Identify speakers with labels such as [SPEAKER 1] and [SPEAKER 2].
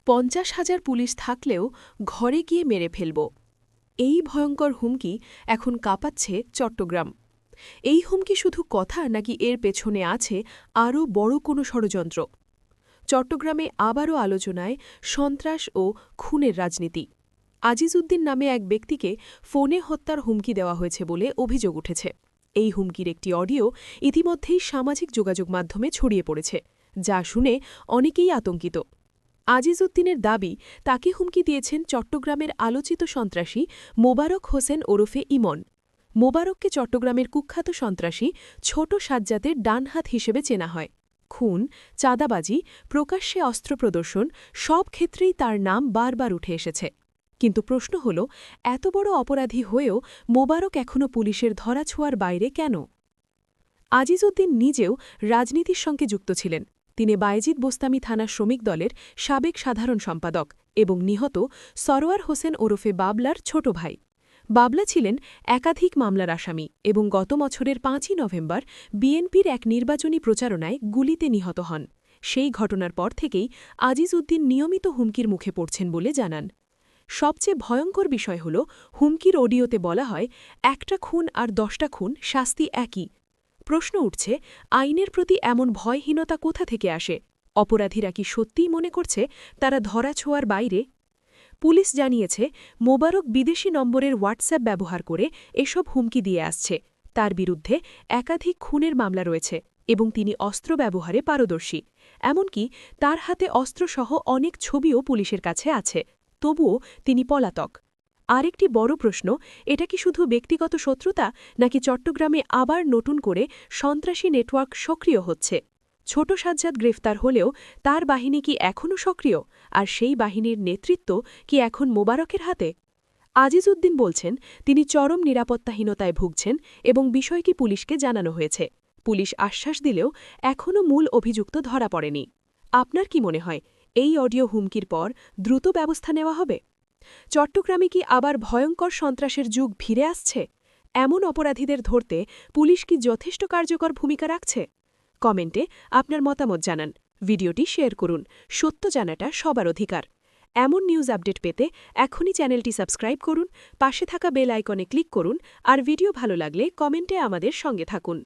[SPEAKER 1] 50,000 police থাকলেও ঘরে গিয়ে মেরে ফেলব। এই ভয়ঙ্কর হুমকি এখন কাঁপাচ্ছে চট্টগ্রাম। এই হুমকি শুধু কথা নাকি এর পেছনে আছে আরও বড় কোনো ষড়যন্ত্র? চট্টগ্রামে আবারও আলোচনায় সন্ত্রাস ও খুনের রাজনীতি। আজিজ উদ্দিন নামে এক ব্যক্তিকে ফোনে হত্যার হুমকি দেওয়া হয়েছে বলে অভিযোগ উঠেছে। এই হুমকির একটি অডিও ইতিমধ্যেই সামাজিক যোগাযোগ মাধ্যমে ছড়িয়ে পড়েছে, যা শুনে অনেকেই আতঙ্কিত। আজিজ উদ্দিনের দাবি, তাকে হুমকি দিয়েছেন চট্টগ্রামের আলোচিত সন্ত্রাসী মোবারক হোসেন ওরফে ইমন। মোবারককে চট্টগ্রামের কুখ্যাত সন্ত্রাসী ছোট সাজ্জাদের ডানহাত হিসেবে চেনা হয়। খুন, চাঁদাবাজি, প্রকাশ্যে অস্ত্র প্রদর্শন সব ক্ষেত্রেই তার নাম বারবার উঠে এসেছে। কিন্তু প্রশ্ন হল, এত বড় অপরাধী হয়েও মোবারক এখনও পুলিশের ধরাছোঁয়ার বাইরে কেন? আজিজ উদ্দিন নিজেও রাজনীতির সঙ্গে যুক্ত ছিলেন। তিনি বায়েজিদ বোস্তামি থানার শ্রমিক দলের সাবেক সাধারণ সম্পাদক এবং নিহত সরোয়ার হোসেন ওরফে বাবলার ছোট ভাই। বাবলা ছিলেন একাধিক মামলার আসামি এবং গত বছরের 5ই নভেম্বর বিএনপির এক নির্বাচনী প্রচারণায় গুলিতে নিহত হন। সেই ঘটনার পর থেকেই আজিজ উদ্দিন নিয়মিত হুমকির মুখে পড়ছেন বলে জানান। সবচেয়ে ভয়ঙ্কর বিষয় হল, হুমকির অডিওতে বলা হয়, 1টা খুন আর 10টা খুন শাস্তি একই। প্রশ্ন উঠছে, আইনের প্রতি এমন ভয়হীনতা কোথা থেকে আসে? অপরাধীরা কি সত্যিই মনে করছে তারা ধরাছোঁয়ার বাইরে? পুলিশ জানিয়েছে, মোবারক বিদেশি নম্বরের হোয়াটসঅ্যাপ ব্যবহার করে এসব হুমকি দিয়ে আসছে। তার বিরুদ্ধে একাধিক খুনের মামলা রয়েছে এবং তিনি অস্ত্র ব্যবহারে পারদর্শী। এমনকি তার হাতে অস্ত্রসহ অনেক ছবিও পুলিশের কাছে আছে। তবুও তিনি পলাতক। আরেকটি বড় প্রশ্ন, এটা কি শুধু ব্যক্তিগত শত্রুতা, নাকি চট্টগ্রামে আবার নতুন করে সন্ত্রাসী নেটওয়ার্ক সক্রিয় হচ্ছে? ছোট সাজ্জাদ গ্রেফতার হলেও তার বাহিনী কি এখনও সক্রিয়, আর সেই বাহিনীর নেতৃত্ব কি এখন মোবারকের হাতে? আজিজ উদ্দিন বলছেন, তিনি চরম নিরাপত্তাহীনতায় ভুগছেন এবং বিষয়টি পুলিশকে জানানো হয়েছে। পুলিশ আশ্বাস দিলেও এখনও মূল অভিযুক্ত ধরা পড়েনি। আপনার কি মনে হয়, এই অডিও হুমকির পর দ্রুত ব্যবস্থা নেওয়া হবে? চট্টগ্রামে কি আবার ভয়ঙ্কর সন্ত্রাসের যুগ ফিরে আসছে? এমন অপরাধীদের ধরতে পুলিশ কি যথেষ্ট কার্যকর ভূমিকা রাখছে? কমেন্টে আপনার মতামত জানান। ভিডিওটি শেয়ার করুন। সত্য জানাটা সবার অধিকার। এমন নিউজ আপডেট পেতে এখনই চ্যানেলটি সাবস্ক্রাইব করুন, পাশে থাকা বেল আইকনে ক্লিক করুন আর ভিডিও ভালো লাগলে কমেন্টে আমাদের সঙ্গে থাকুন।